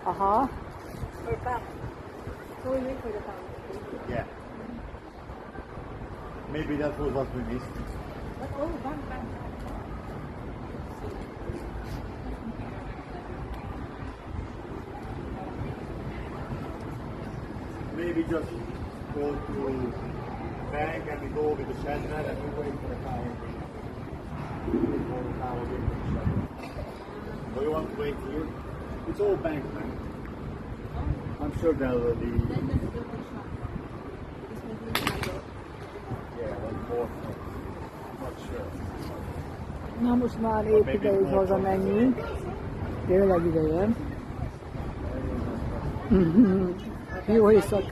Aha. Or bank. So we wait for the bank. Yeah. Maybe that was what we missed. But bank. Maybe just go to bank and we go with the shelter and we wait for the car. Wait for the car, wait for the shelter. So you want to wait here? It's all bank, man. I'm sure there will be. Yeah, like more. I'm not sure. Na most már épp ide, hogy hazamenjünk. Tényleg ideje. Jó éjszakát!